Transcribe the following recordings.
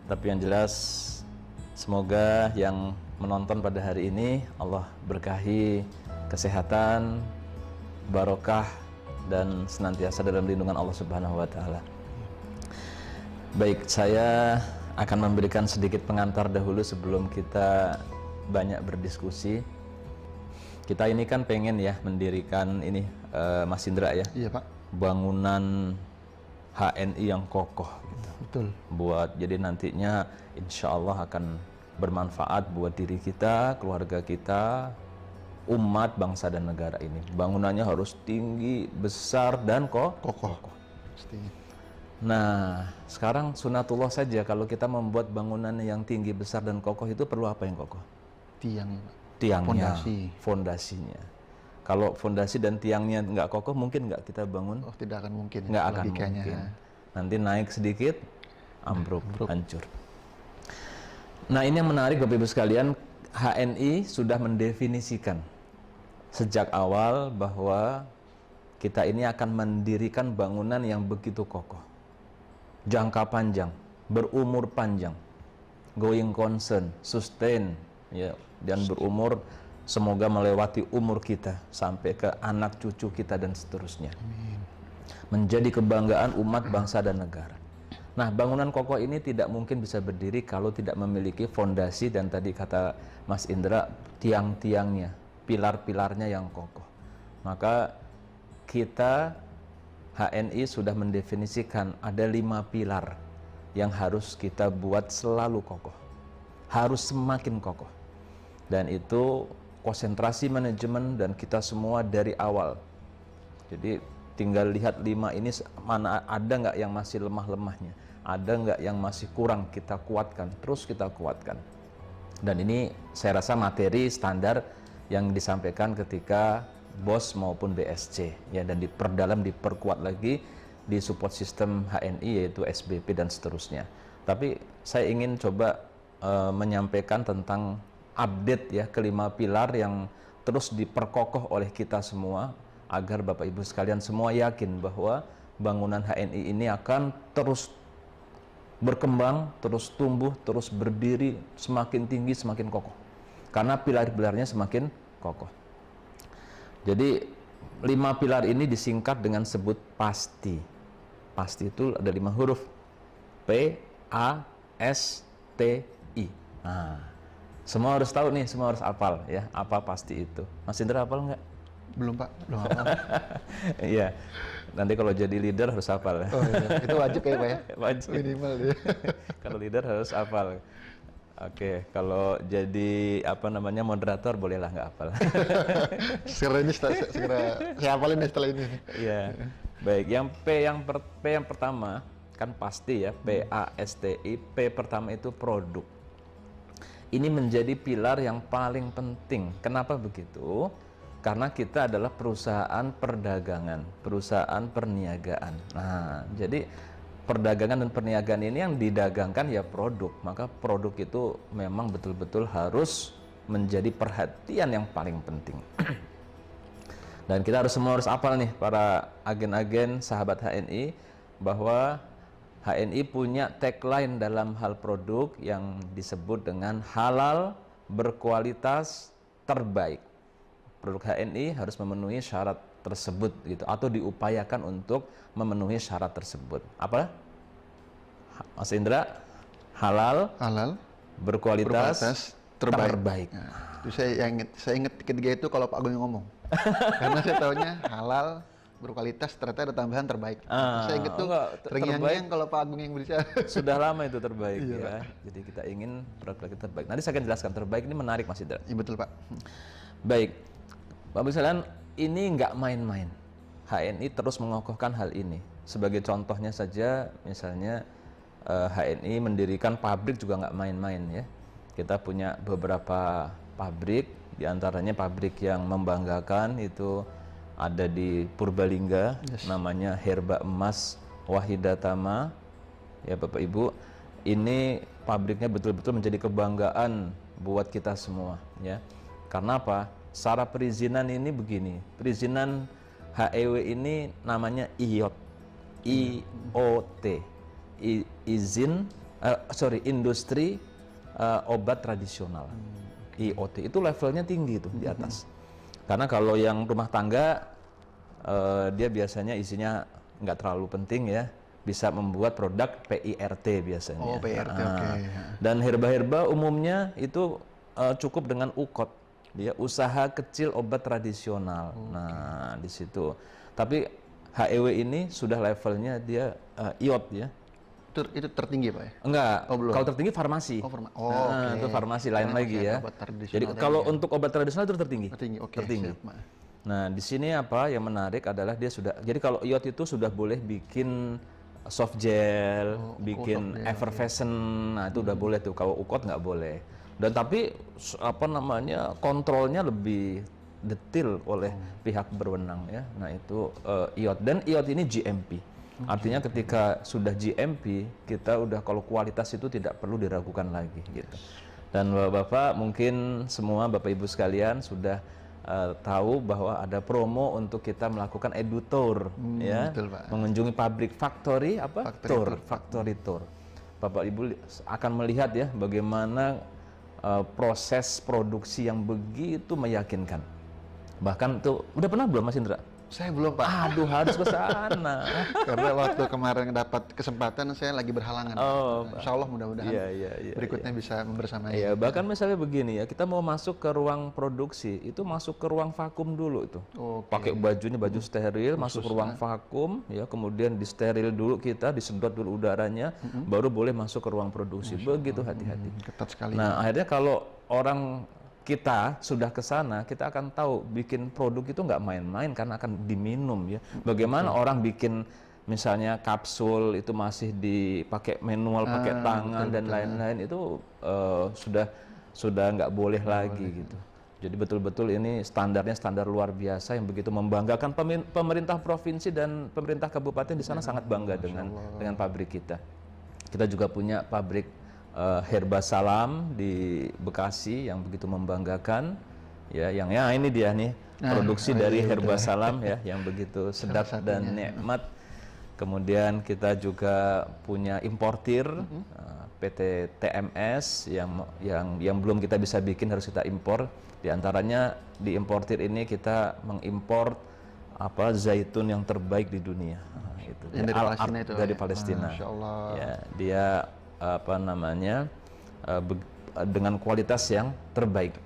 Tapi yang jelas semoga yang menonton pada hari ini Allah berkahi kesehatan, barokah, dan senantiasa dalam lindungan Allah Subhanahu wa Ta'ala. Baik, saya akan memberikan sedikit pengantar dahulu sebelum kita banyak berdiskusi. Kita ini kan pengen ya mendirikan ini, Mas Indra ya. Iya Pak. Bangunan HNI yang kokoh gitu. Betul. Buat jadi nantinya insya Allah akan bermanfaat buat diri kita, keluarga kita, umat, bangsa dan negara ini. Bangunannya harus tinggi, besar dan Kokoh. Pastinya. Nah, sekarang sunatullah saja kalau kita membuat bangunan yang tinggi, besar dan kokoh itu perlu apa yang kokoh? Tiang, Pak. Tiangnya, Fondasi. fondasinya. Kalau fondasi dan tiangnya nggak kokoh, mungkin nggak kita bangun? Oh, tidak akan mungkin. Nggak akan logikanya. mungkin. Nanti naik sedikit, ambruk, hancur. Nah, ini yang menarik Bapak Ibu sekalian, HNI sudah mendefinisikan sejak awal bahwa kita ini akan mendirikan bangunan yang begitu kokoh, jangka panjang, berumur panjang, going concern, sustain, ya, dan berumur semoga melewati umur kita sampai ke anak cucu kita dan seterusnya. Amin. Menjadi kebanggaan umat, bangsa dan negara. Nah, bangunan kokoh ini tidak mungkin bisa berdiri kalau tidak memiliki fondasi dan tadi kata Mas Indra, tiang-tiangnya, pilar-pilarnya yang kokoh. Maka kita HNI sudah mendefinisikan ada 5 pilar yang harus kita buat selalu kokoh, harus semakin kokoh, dan itu konsentrasi manajemen dan kita semua dari awal. Jadi tinggal lihat 5 ini mana ada nggak yang masih lemah-lemahnya, ada nggak yang masih kurang, kita kuatkan, terus kita kuatkan. Dan ini saya rasa materi standar yang disampaikan ketika BOS maupun BSC ya, dan diperdalam, diperkuat lagi di support system HNI yaitu SBP dan seterusnya. Tapi saya ingin coba menyampaikan tentang update ya kelima pilar yang terus diperkokoh oleh kita semua agar Bapak Ibu sekalian semua yakin bahwa bangunan HNI ini akan terus berkembang, terus tumbuh, terus berdiri semakin tinggi, semakin kokoh. Karena pilar-pilarnya semakin kokoh. Jadi 5 pilar ini disingkat dengan sebut PASTI. PASTI itu ada 5 huruf. P, A, S, T, I. Nah, semua harus tahu nih, semua harus hafal ya, apa PASTI itu. Mas Indra hafal nggak? Belum Pak, belum hafal. Iya, nanti kalau jadi leader harus hafal. Oh iya, itu wajib ya Pak ya? Wajib. Minimal dia. Kalau leader harus hafal. Oke, kalau jadi apa namanya moderator bolehlah nggak hafal. Segera saya hafalin deh setelah ini. Iya. Baik, yang P yang pertama kan pasti ya, P A S T I. P pertama itu produk. Ini menjadi pilar yang paling penting. Kenapa begitu? Karena kita adalah perusahaan perdagangan, perusahaan perniagaan. Nah, jadi perdagangan dan perniagaan ini yang didagangkan ya produk. Maka produk itu memang betul-betul harus menjadi perhatian yang paling penting. Dan kita semua harus hafal nih para agen-agen sahabat HNI bahwa HNI punya tagline dalam hal produk yang disebut dengan halal, berkualitas, terbaik. Produk HNI harus memenuhi syarat tersebut gitu, atau diupayakan untuk memenuhi syarat tersebut. Apa? Mas Indra, halal, berkualitas, terbaik. Nah, itu saya ingat ketiga itu kalau Pak Agung yang ngomong. Karena saya tahunya halal, berkualitas, ternyata ada tambahan terbaik. Saya ingat tuh terngiang-ngiang kalau Pak Agung yang berbicara. Sudah lama itu terbaik Iya, ya. Jadi kita ingin produk kita terbaik. Nanti saya akan jelaskan terbaik ini menarik Mas Indra. Iya betul Pak. Baik, Bapak sekalian, ini nggak main-main. HNI terus mengokohkan hal ini. Sebagai contohnya saja, misalnya HNI mendirikan pabrik juga nggak main-main ya. Kita punya beberapa pabrik, diantaranya pabrik yang membanggakan itu ada di Purbalingga, namanya Herba Emas Wahidatama. Ya Bapak Ibu, ini pabriknya betul-betul menjadi kebanggaan buat kita semua ya. Karena apa? Secara perizinan ini begini, perizinan HEW ini namanya IOT, IOT, izin industri obat tradisional. IoT itu levelnya tinggi tuh di atas. Karena kalau yang rumah tangga dia biasanya isinya nggak terlalu penting ya, bisa membuat produk PIRT biasanya. Oh, PIRT, oke. Dan herba-herba umumnya itu cukup dengan UKOT, dia usaha kecil obat tradisional. Nah di situ. Tapi HEW ini sudah levelnya dia IOT ya. Itu tertinggi Pak ya? Enggak, Oh, belum. kalau tertinggi farmasi. Oke. Itu farmasi lain lagi ya. Jadi kalau untuk obat tradisional itu tertinggi. Oke. Tertinggi. Siap, Pak. Nah, di sini apa yang menarik adalah dia sudah, jadi kalau IOT itu sudah boleh bikin soft gel, bikin effervescent, nah itu udah boleh tuh. Kalau UKOT nggak boleh. Dan tapi apa namanya kontrolnya lebih detail oleh pihak berwenang ya. Nah itu IOT, dan IOT ini GMP. Artinya ketika sudah GMP, kita udah kalau kualitas itu tidak perlu diragukan lagi gitu. Dan Bapak-bapak mungkin semua Bapak Ibu sekalian sudah tahu bahwa ada promo untuk kita melakukan edutour ya, betul, Pak. mengunjungi pabrik factory factory tour. Bapak Ibu akan melihat ya bagaimana proses produksi yang begitu meyakinkan. Bahkan tuh udah pernah belum Mas Indra? Saya belum Pak. Aduh harus ke sana. Karena waktu kemarin dapat kesempatan saya lagi berhalangan. Oh, Insya Allah mudah-mudahan berikutnya bisa membersamai. Iya, bahkan misalnya begini ya, kita mau masuk ke ruang produksi, itu masuk ke ruang vakum dulu itu. Pakai bajunya baju steril, masuk ke ruang vakum, ya kemudian disteril dulu kita, disedot dulu udaranya, baru boleh masuk ke ruang produksi. Begitu hati-hati. Ketat sekali. Nah, akhirnya kalau orang kita sudah ke sana, kita akan tahu bikin produk itu nggak main-main karena akan diminum ya. Bagaimana orang bikin misalnya kapsul itu masih dipakai manual, pakai tangan dan lain-lain itu sudah nggak boleh lagi gitu. Jadi betul-betul ini standarnya standar luar biasa yang begitu membanggakan. Pemerintah provinsi dan pemerintah kabupaten di sana sangat bangga dengan pabrik kita. Kita juga punya pabrik Herba Salam di Bekasi yang begitu membanggakan ya, ini dia nih produksi dari Herba Salam ya yang begitu sedap dan nikmat. Kemudian kita juga punya importir PT TMS yang belum kita bisa bikin, harus kita impor. Di antaranya di importir ini kita mengimpor zaitun yang terbaik di dunia. Itu yang dari Palestina itu. Dari Palestina. Masya Allah. Ya, dia dengan kualitas yang terbaik.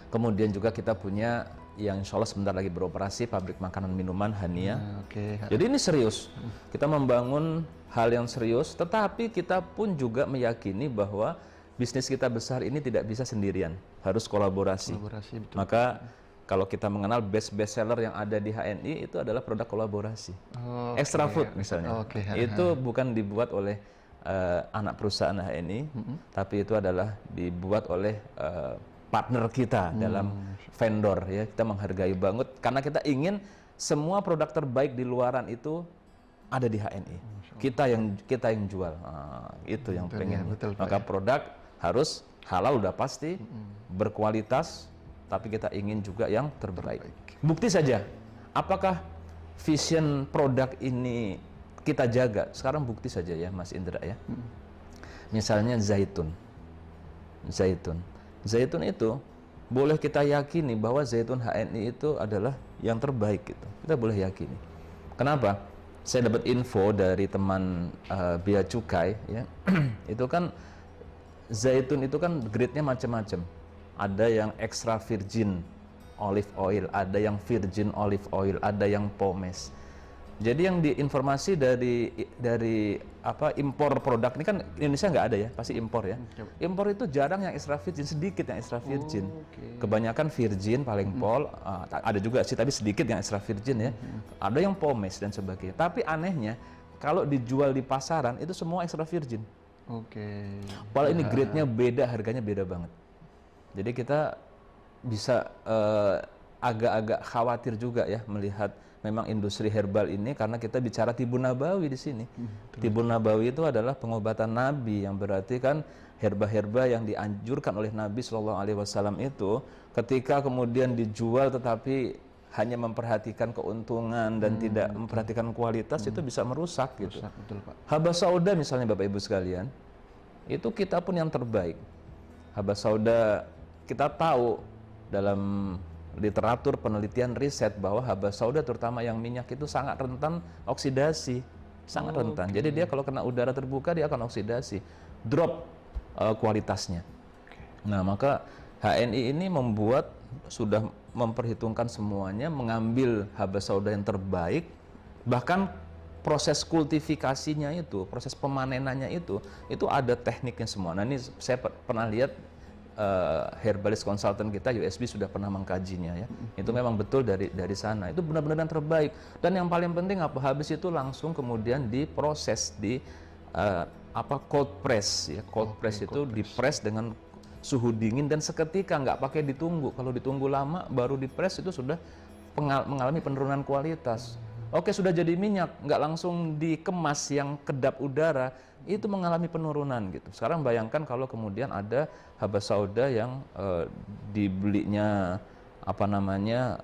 Kemudian juga kita punya yang insya Allah sebentar lagi beroperasi, pabrik makanan minuman Hania. Jadi ini serius, kita membangun hal yang serius, tetapi kita pun juga meyakini bahwa bisnis kita besar ini tidak bisa sendirian, harus kolaborasi. Betul. Maka kalau kita mengenal best seller yang ada di HNI itu adalah produk kolaborasi. Extra Food misalnya, itu bukan dibuat oleh anak perusahaan HNI, tapi itu adalah dibuat oleh partner kita dalam vendor ya. Kita menghargai banget karena kita ingin semua produk terbaik di luaran itu ada di HNI. Kita yang jual. Itu yang pengen. Maka produk harus halal udah pasti, berkualitas, tapi kita ingin juga yang terbaik. Bukti saja, apakah vision produk ini kita jaga? Sekarang bukti saja ya Mas Indra ya. Misalnya zaitun itu boleh kita yakini bahwa zaitun HNI itu adalah yang terbaik gitu. Kita boleh yakini. Kenapa? Saya dapat info dari teman Bea Cukai ya. Itu kan zaitun itu kan grade-nya macam-macam. Ada yang extra virgin olive oil, ada yang virgin olive oil, ada yang pomace. Jadi yang diinformasi dari impor produk ini kan Indonesia nggak ada ya, pasti impor ya. Impor itu jarang yang extra virgin, sedikit yang extra virgin. Kebanyakan virgin paling pol, ada juga sih tapi sedikit yang extra virgin ya. Ada yang pomace dan sebagainya. Tapi anehnya kalau dijual di pasaran itu semua extra virgin. Padahal ini grade-nya beda, harganya beda banget. Jadi kita bisa agak-agak khawatir juga ya melihat memang industri herbal ini, karena kita bicara Tibun Nabawi di sini. Tibun Nabawi itu adalah pengobatan Nabi, yang berarti kan herba-herba yang dianjurkan oleh Nabi SAW itu ketika kemudian dijual tetapi hanya memperhatikan keuntungan dan tidak memperhatikan kualitas itu bisa merusak gitu. Betul, Pak. Habas sauda misalnya Bapak Ibu sekalian, itu kita pun yang terbaik. Habas sauda kita tahu dalam literatur penelitian riset bahwa habas sauda terutama yang minyak itu sangat rentan oksidasi, sangat rentan. Jadi dia kalau kena udara terbuka dia akan oksidasi, drop kualitasnya. Nah, maka HNI ini sudah memperhitungkan semuanya, mengambil habas sauda yang terbaik, bahkan proses kultifikasinya itu, proses pemanenannya itu ada tekniknya semua. Nah, ini saya pernah lihat herbalist consultant kita USB sudah pernah mengkajinya ya. Itu memang betul dari sana. Itu benar-benar yang terbaik. Dan yang paling penting apa? Habis itu langsung kemudian diproses di cold press ya. Cold press itu dipres dengan suhu dingin dan seketika, nggak pakai ditunggu. Kalau ditunggu lama baru dipres itu sudah mengalami penurunan kualitas. Oke, sudah jadi minyak, nggak langsung dikemas yang kedap udara, itu mengalami penurunan gitu. Sekarang bayangkan kalau kemudian ada habas sauda yang dibelinya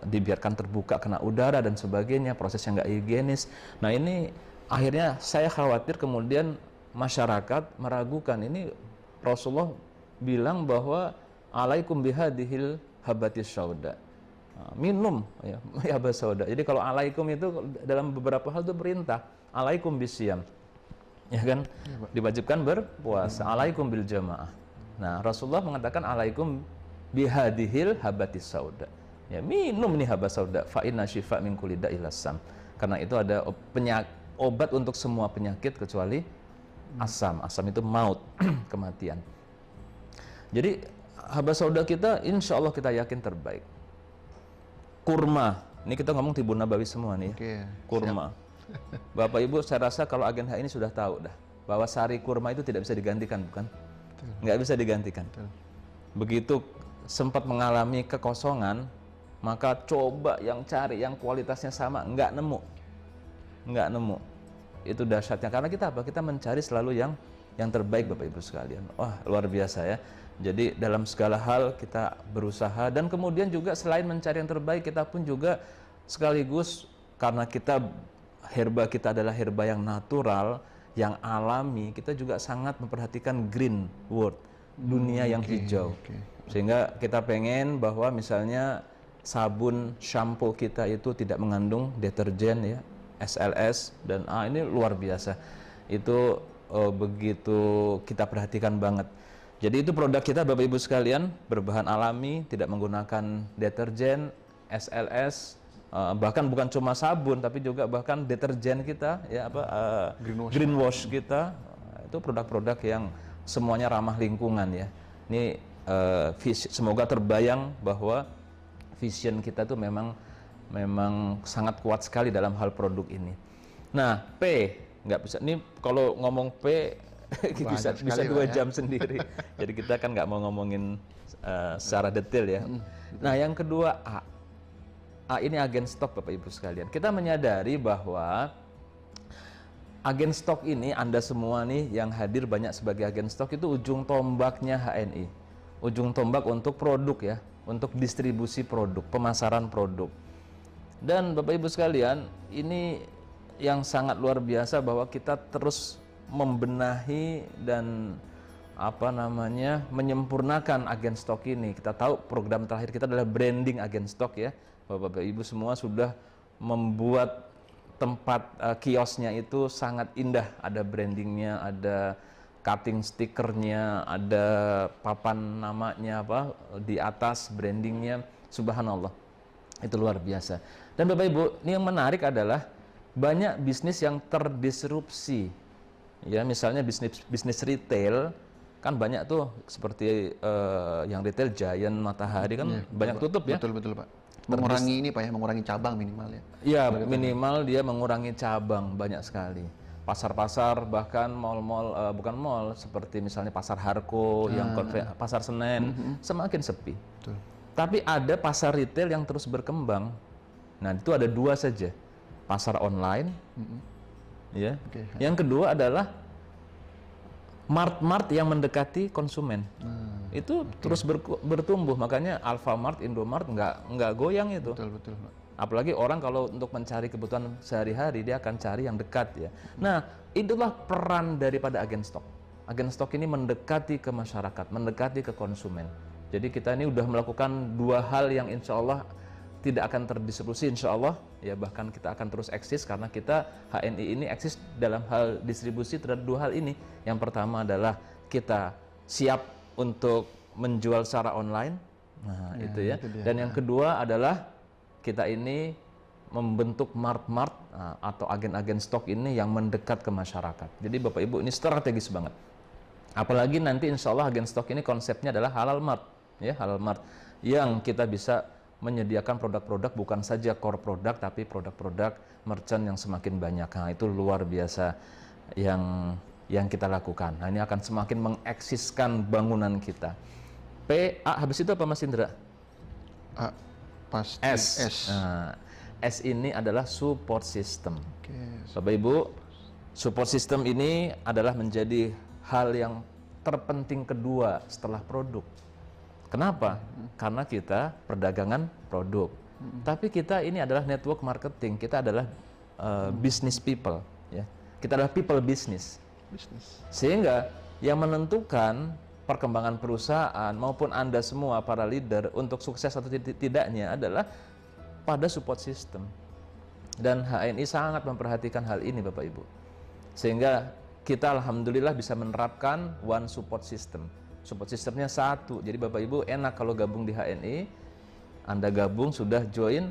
dibiarkan terbuka kena udara dan sebagainya, prosesnya nggak higienis. Nah, ini akhirnya saya khawatir kemudian masyarakat meragukan. Ini Rasulullah bilang bahwa alaikum bihadihil habatis sauda. Minum ya habas sauda. Jadi kalau alaikum itu dalam beberapa hal itu perintah. Alaikum bisyam. Ya kan? Diwajibkan berpuasa. Alaikum bil jamaah. Nah, Rasulullah mengatakan alaikum bihadihil habatis sauda. Ya, minum nih habas sauda. Fa inna syifa min kulli da'il asam. Karena itu ada obat untuk semua penyakit kecuali asam. Asam itu maut, kematian. Jadi habas sauda kita insya Allah kita yakin terbaik. Kurma, ini kita ngomong Tibun Nabawi semua nih. Kurma. Bapak Ibu, saya rasa kalau agen H ini sudah tahu dah bahwa sari kurma itu tidak bisa digantikan, bukan? Nggak bisa digantikan. Begitu sempat mengalami kekosongan, maka coba cari yang kualitasnya sama, nggak nemu. Itu dahsyatnya karena kita apa? Kita mencari selalu yang terbaik, Bapak Ibu sekalian. Wah, luar biasa ya. Jadi dalam segala hal kita berusaha, dan kemudian juga selain mencari yang terbaik, kita pun juga sekaligus karena herba kita adalah herba yang natural, yang alami, kita juga sangat memperhatikan green world, dunia yang hijau. Sehingga kita pengen bahwa misalnya sabun, shampoo kita itu tidak mengandung deterjen ya, SLS, dan ini luar biasa. Itu begitu kita perhatikan banget. Jadi itu produk kita Bapak Ibu sekalian, berbahan alami, tidak menggunakan deterjen, SLS, bahkan bukan cuma sabun tapi juga bahkan deterjen kita ya green wash kita. Itu produk-produk yang semuanya ramah lingkungan ya. Ini semoga terbayang bahwa vision kita tuh memang sangat kuat sekali dalam hal produk ini. Nah, P nggak bisa. Ini kalau ngomong P bisa 2 jam sendiri. Jadi kita kan nggak mau ngomongin secara detail ya. Nah, yang kedua A ini agen stok Bapak Ibu sekalian. Kita menyadari bahwa agen stok ini, Anda semua nih yang hadir banyak sebagai agen stok, itu ujung tombaknya HNI. Ujung tombak untuk produk ya, untuk distribusi produk, pemasaran produk. Dan Bapak Ibu sekalian, ini yang sangat luar biasa bahwa kita terus membenahi dan menyempurnakan agen stok ini. Kita tahu program terakhir kita adalah branding agen stok ya. Bapak Ibu semua sudah membuat tempat kiosnya itu sangat indah, ada brandingnya, ada cutting stikernya, ada papan namanya di atas brandingnya, subhanallah, itu luar biasa. Dan Bapak Ibu, ini yang menarik adalah banyak bisnis yang terdisrupsi. Ya, misalnya bisnis retail kan banyak tuh, seperti yang retail Giant, Matahari kan banyak tutup ya. Betul Pak. Mengurangi mengurangi cabang minimal ya. Iya, minimal dia mengurangi cabang banyak sekali. Pasar-pasar, bahkan mal-mal, bukan mal, seperti misalnya pasar Harko, pasar Senen, semakin sepi. Betul. Tapi ada pasar retail yang terus berkembang. Nah, itu ada 2 saja. Pasar online, ya. Yang kedua adalah mart-mart yang mendekati konsumen. Itu terus bertumbuh. Makanya Alfamart, Indomart nggak goyang itu. Betul. Apalagi orang kalau untuk mencari kebutuhan sehari-hari, dia akan cari yang dekat ya. Nah, itulah peran daripada agen stok. Agen stok ini mendekati ke masyarakat, mendekati ke konsumen. Jadi kita ini udah melakukan dua hal yang insya Allah tidak akan terdistribusi insya Allah, ya bahkan kita akan terus eksis karena kita HNI ini eksis dalam hal distribusi terhadap dua hal ini. Yang pertama adalah kita siap untuk menjual secara online, nah itu ya. Dan yang kedua adalah kita ini membentuk mart-mart atau agen-agen stok ini yang mendekat ke masyarakat. Jadi Bapak Ibu ini strategis banget. Apalagi nanti insya Allah agen stok ini konsepnya adalah halal mart, ya halal mart yang kita bisa menyediakan produk-produk bukan saja core produk tapi produk-produk merchant yang semakin banyak. Nah, itu luar biasa yang kita lakukan. Nah, ini akan semakin mengeksiskan bangunan kita. PA habis itu apa Mas Indra? A pasti S. Nah, S ini adalah support system. Oke. Bapak Ibu, support system ini adalah menjadi hal yang terpenting kedua setelah produk. Kenapa? Karena kita perdagangan produk. Tapi kita ini adalah network marketing. Kita adalah business people, ya. Kita adalah people business. Sehingga yang menentukan perkembangan perusahaan maupun Anda semua para leader untuk sukses atau tidaknya adalah pada support system. Dan HNI sangat memperhatikan hal ini Bapak Ibu. Sehingga kita alhamdulillah bisa menerapkan one support system. Support sistemnya satu. Jadi Bapak Ibu enak kalau gabung di HNI. Anda gabung sudah join,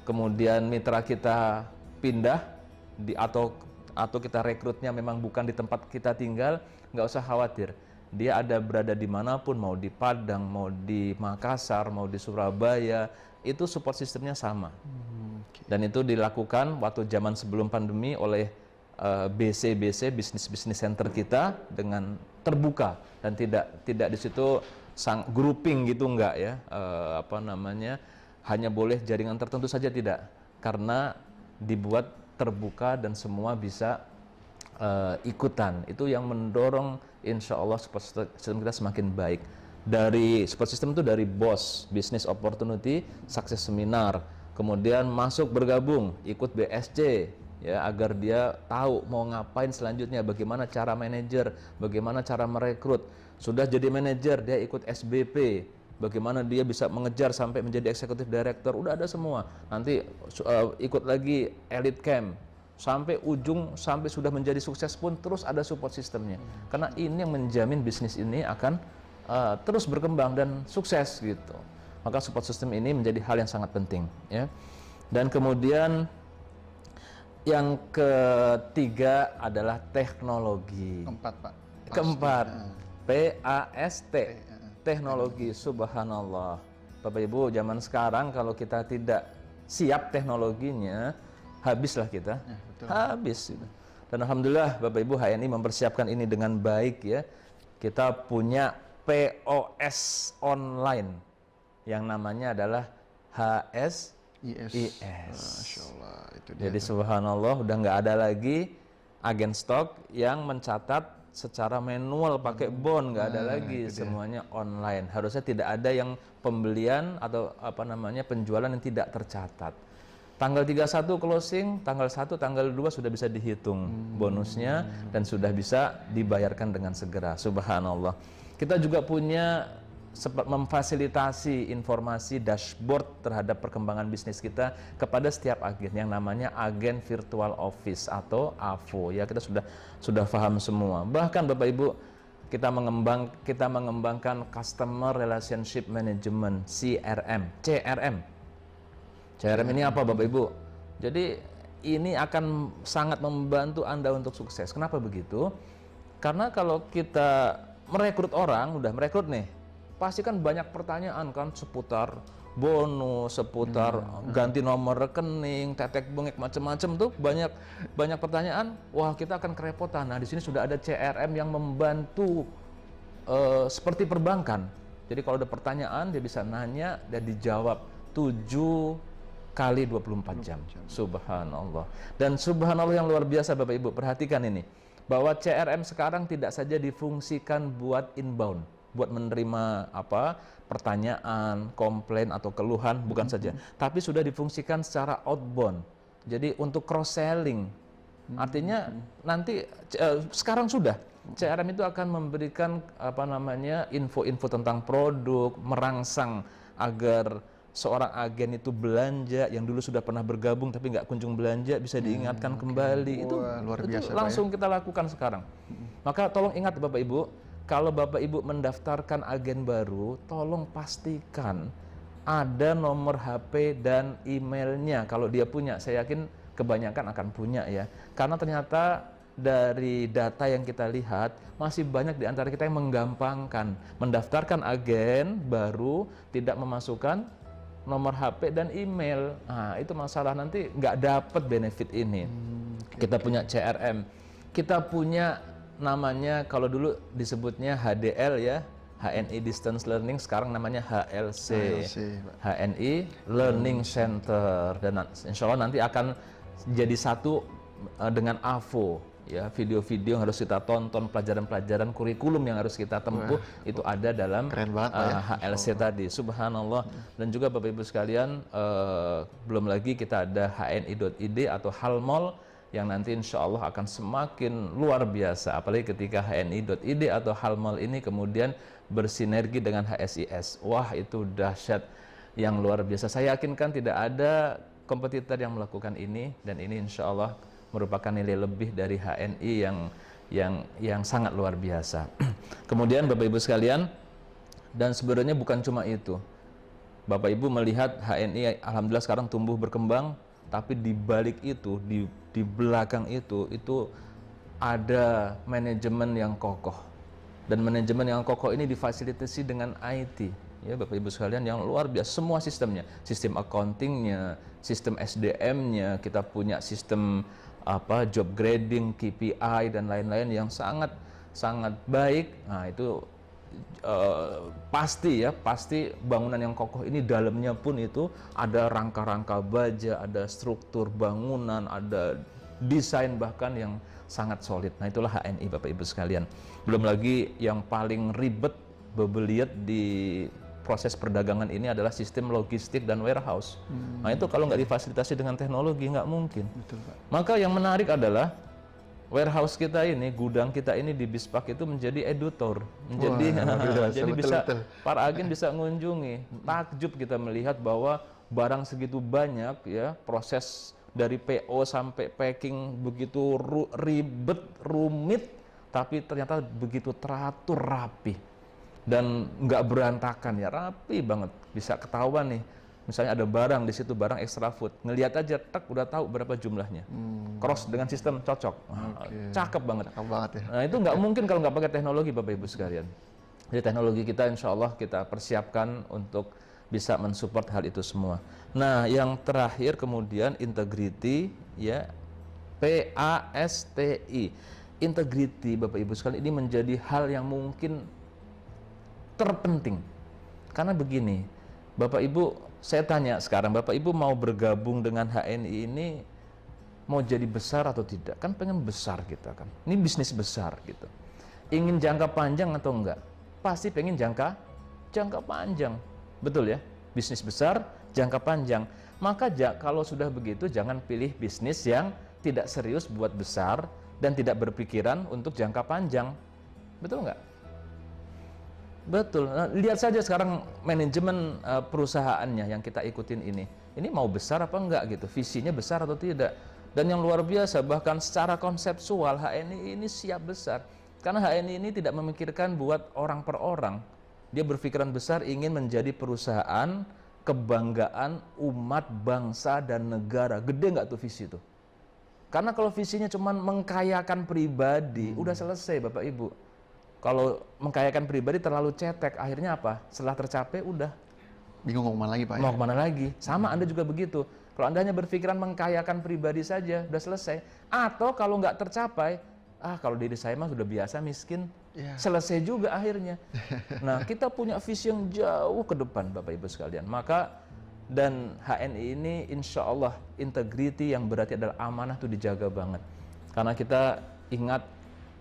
kemudian mitra kita pindah atau kita rekrutnya memang bukan di tempat kita tinggal, nggak usah khawatir. Dia ada berada dimanapun, mau di Padang, mau di Makassar, mau di Surabaya, itu support sistemnya sama. Dan itu dilakukan waktu zaman sebelum pandemi oleh BC bisnis center kita dengan terbuka dan tidak di situ grouping gitu enggak ya, hanya boleh jaringan tertentu saja, tidak, karena dibuat terbuka dan semua bisa ikutan. Itu yang mendorong insya Allah support system kita semakin baik. Dari support system itu dari BOS, Business Opportunity Success Seminar, kemudian masuk bergabung ikut BSC, ya, agar dia tahu mau ngapain selanjutnya, bagaimana cara manajer, bagaimana cara merekrut. Sudah jadi manajer, dia ikut SBP, bagaimana dia bisa mengejar sampai menjadi eksekutif director, udah ada semua. Nanti ikut lagi elite camp, sampai ujung, sampai sudah menjadi sukses pun terus ada support sistemnya. Karena ini yang menjamin bisnis ini akan terus berkembang dan sukses gitu. Maka support system ini menjadi hal yang sangat penting, ya. Dan kemudian yang ketiga adalah teknologi. Keempat, PAST, teknologi. Subhanallah. Bapak Ibu, zaman sekarang kalau kita tidak siap teknologinya, habislah kita. Ya, habis. Dan alhamdulillah Bapak Ibu, HNI mempersiapkan ini dengan baik, ya. Kita punya POS online yang namanya adalah HSIS. Masya Allah, itu dia. Jadi subhanallah udah nggak ada lagi agen stok yang mencatat secara manual pakai bond, nggak ada lagi, semuanya online. Harusnya tidak ada yang pembelian atau penjualan yang tidak tercatat. Tanggal 31 closing, tanggal 1, tanggal 2 sudah bisa dihitung bonusnya dan sudah bisa dibayarkan dengan segera. Subhanallah. Kita juga punya memfasilitasi informasi dashboard terhadap perkembangan bisnis kita kepada setiap agen yang namanya agen virtual office atau AVO, ya. Kita sudah paham semua. Bahkan Bapak Ibu, kita mengembangkan customer relationship management, CRM. CRM ini apa Bapak Ibu? Jadi ini akan sangat membantu Anda untuk sukses. Kenapa begitu? Karena kalau kita merekrut orang, udah merekrut nih, pasti kan banyak pertanyaan kan seputar bonus, seputar ganti nomor rekening, tetek bengek, macam-macam tuh banyak pertanyaan. Wah, kita akan kerepotan. Nah, di sini sudah ada CRM yang membantu seperti perbankan. Jadi kalau ada pertanyaan dia bisa nanya dan dijawab 7 kali 24 jam. Subhanallah. Dan subhanallah yang luar biasa Bapak Ibu, perhatikan ini, bahwa CRM sekarang tidak saja difungsikan buat inbound. buat menerima pertanyaan, komplain atau keluhan, bukan saja, tapi sudah difungsikan secara outbound. Jadi untuk cross selling. Artinya nanti sekarang sudah CRM itu akan memberikan info-info tentang produk, merangsang agar seorang agen itu belanja yang dulu sudah pernah bergabung tapi nggak kunjung belanja bisa diingatkan kembali. Luar biasa, itu langsung kita lakukan sekarang. Maka tolong ingat Bapak Ibu, kalau Bapak Ibu mendaftarkan agen baru, tolong pastikan ada nomor HP dan emailnya. Kalau dia punya, saya yakin kebanyakan akan punya ya. Karena ternyata dari data yang kita lihat, masih banyak di antara kita yang menggampangkan. Mendaftarkan agen baru, tidak memasukkan nomor HP dan email. Nah, itu masalah, nanti nggak dapat benefit ini. Kita punya CRM. Kita punya namanya, kalau dulu disebutnya HDL ya, HNI Distance Learning, sekarang namanya HLC, HNI Learning Center. Dan insya Allah nanti akan jadi satu dengan AVO. Ya, video-video yang harus kita tonton, pelajaran-pelajaran kurikulum yang harus kita tempuh, itu ada dalam HLC tadi. Subhanallah. Dan juga Bapak Ibu sekalian, belum lagi kita ada hni.id atau Halmol yang nanti insya Allah akan semakin luar biasa. Apalagi ketika hni.id atau Halmol ini kemudian bersinergi dengan HSIS. Wah, itu dahsyat yang luar biasa. Saya yakinkan tidak ada kompetitor yang melakukan ini, dan ini insya Allah merupakan nilai lebih dari HNI yang sangat luar biasa. Kemudian Bapak Ibu sekalian, dan sebenarnya bukan cuma itu. Bapak Ibu melihat HNI alhamdulillah sekarang tumbuh berkembang, tapi di balik itu, di belakang itu ada manajemen yang kokoh. Dan manajemen yang kokoh ini difasilitasi dengan IT. Ya, Bapak Ibu sekalian, yang luar biasa, semua sistemnya, sistem accountingnya, sistem SDM-nya, kita punya sistem job grading, KPI dan lain-lain yang sangat baik. Nah, itu pasti bangunan yang kokoh ini dalamnya pun itu ada rangka-rangka baja, ada struktur bangunan, ada desain bahkan yang sangat solid. Nah, itulah HNI Bapak Ibu sekalian. Belum lagi yang paling ribet bebeliat di proses perdagangan ini adalah sistem logistik dan warehouse. Nah, itu kalau nggak difasilitasi dengan teknologi nggak mungkin. Betul, Pak. Maka yang menarik adalah warehouse kita ini, gudang kita ini di Bispak itu menjadi edutor, jadi bisa para agen bisa mengunjungi. Takjub kita melihat bahwa barang segitu banyak ya, proses dari PO sampai packing begitu ribet, rumit, tapi ternyata begitu teratur, rapi. Dan nggak berantakan ya, rapi banget, bisa ketahuan nih. Misalnya ada barang di situ, barang extra food, ngelihat aja tak udah tahu berapa jumlahnya. Cross dengan sistem cocok, cakep banget. Cakep banget ya. Nah, itu nggak mungkin kalau nggak pakai teknologi Bapak Ibu sekalian. Jadi teknologi kita insya Allah kita persiapkan untuk bisa mensupport hal itu semua. Nah, yang terakhir kemudian integrity ya, PASTI. Integrity Bapak Ibu sekalian ini menjadi hal yang mungkin terpenting. Karena begini, Bapak Ibu, saya tanya sekarang, Bapak Ibu mau bergabung dengan HNI ini mau jadi besar atau tidak? Kan pengen besar kita kan. Ini bisnis besar gitu. Ingin jangka panjang atau enggak? Pasti pengen jangka panjang. Betul ya? Bisnis besar, jangka panjang. Maka kalau sudah begitu jangan pilih bisnis yang tidak serius buat besar dan tidak berpikiran untuk jangka panjang. Betul enggak? Betul. Nah, lihat saja sekarang manajemen perusahaannya yang kita ikutin ini mau besar apa enggak gitu, visinya besar atau tidak. Dan yang luar biasa, bahkan secara konseptual HNI ini siap besar. Karena HNI ini tidak memikirkan buat orang per orang. Dia berpikiran besar, ingin menjadi perusahaan kebanggaan umat, bangsa dan negara. Gede nggak tuh visi itu? Karena kalau visinya cuma mengkayakan pribadi, udah selesai Bapak Ibu. Kalau mengkayakan pribadi terlalu cetek, akhirnya apa? Setelah tercapai udah bingung mau kemana lagi Pak. Mau kemana lagi? Sama Anda juga begitu. Kalau Anda hanya berpikiran mengkayakan pribadi saja, udah selesai. Atau kalau nggak tercapai, kalau diri saya mah sudah biasa miskin, selesai juga akhirnya. Nah, kita punya visi yang jauh ke depan Bapak Ibu sekalian. Maka dan HNI ini insya Allah integrity yang berarti adalah amanah itu dijaga banget. Karena kita ingat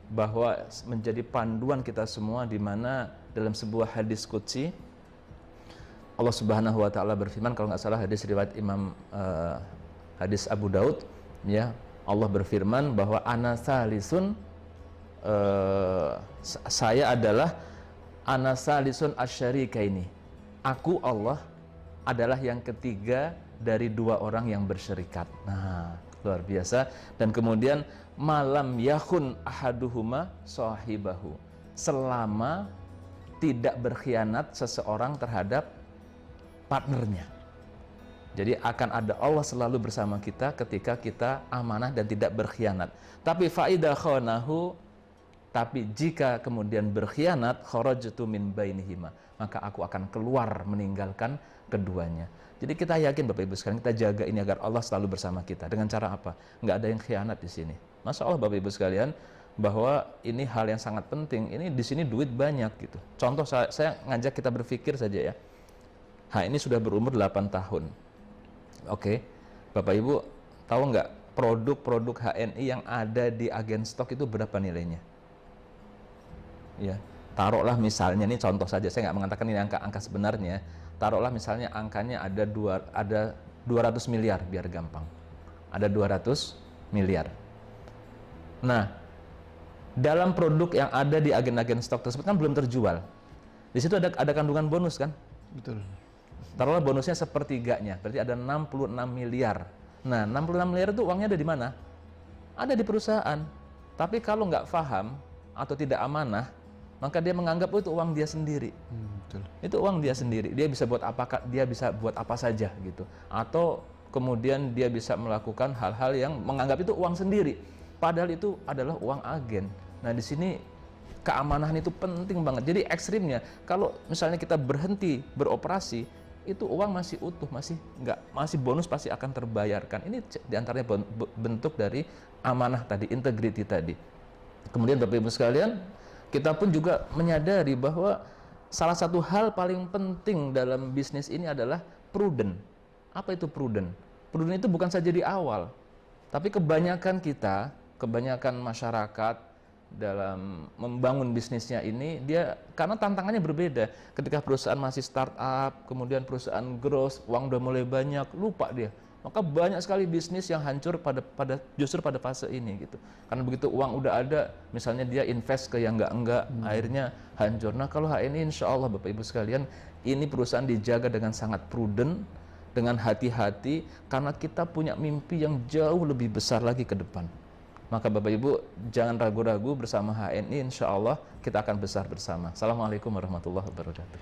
bahwa menjadi panduan kita semua, di mana dalam sebuah hadis qudsi Allah Subhanahu wa taala berfirman, kalau nggak salah hadis riwayat Imam hadis Abu Daud, ya, Allah berfirman bahwa ana salisun, saya adalah ana salisun asyarikaini, aku Allah adalah yang ketiga dari dua orang yang bersyirikat. Nah, luar biasa. Dan kemudian malam yakun ahaduhuma sahibahu, selama tidak berkhianat seseorang terhadap partnernya. Jadi akan ada Allah selalu bersama kita ketika kita amanah dan tidak berkhianat. Tapi faida khanahu, tapi jika kemudian berkhianat, kharajtu min bainihima, maka aku akan keluar meninggalkan keduanya. Jadi kita yakin Bapak Ibu sekalian, kita jaga ini agar Allah selalu bersama kita. Dengan cara apa? Nggak ada yang khianat di sini. Masya Allah Bapak Ibu sekalian, bahwa ini hal yang sangat penting. Ini di sini duit banyak gitu. Contoh saya ngajak kita berpikir saja ya. Ini sudah berumur 8 tahun. Oke, Bapak Ibu tahu nggak produk-produk HNI yang ada di agen stok itu berapa nilainya? Ya, taruhlah misalnya, ini contoh saja, saya nggak mengatakan ini angka sebenarnya. Taruhlah misalnya angkanya ada 200 miliar, biar gampang. Ada 200 miliar. Nah, dalam produk yang ada di agen-agen stok tersebut kan belum terjual. Di situ ada kandungan bonus kan? Betul. Taruhlah bonusnya sepertiganya, berarti ada 66 miliar. Nah, 66 miliar itu uangnya ada di mana? Ada di perusahaan. Tapi kalau nggak paham atau tidak amanah, maka dia menganggap itu uang dia sendiri. Betul. Itu uang dia sendiri. Dia bisa buat apa saja gitu. Atau kemudian dia bisa melakukan hal-hal yang menganggap itu uang sendiri. Padahal itu adalah uang agen. Nah, di sini keamanan itu penting banget. Jadi ekstrimnya, kalau misalnya kita berhenti beroperasi, itu uang masih utuh, masih bonus pasti akan terbayarkan. Ini diantaranya bentuk dari amanah tadi, integriti tadi. Kemudian Bapak Ibu sekalian, kita pun juga menyadari bahwa salah satu hal paling penting dalam bisnis ini adalah prudent. Apa itu prudent? Prudent itu bukan saja di awal, tapi kebanyakan masyarakat dalam membangun bisnisnya ini, karena tantangannya berbeda. Ketika perusahaan masih startup, kemudian perusahaan growth, uang udah mulai banyak, lupa dia. Maka banyak sekali bisnis yang hancur justru pada fase ini gitu. Karena begitu uang udah ada, misalnya dia invest ke yang enggak, akhirnya hancur. Nah, kalau HNI insya Allah Bapak Ibu sekalian, ini perusahaan dijaga dengan sangat prudent, dengan hati-hati, karena kita punya mimpi yang jauh lebih besar lagi ke depan. Maka Bapak Ibu jangan ragu-ragu, bersama HNI insya Allah kita akan besar bersama. Assalamualaikum warahmatullahi wabarakatuh.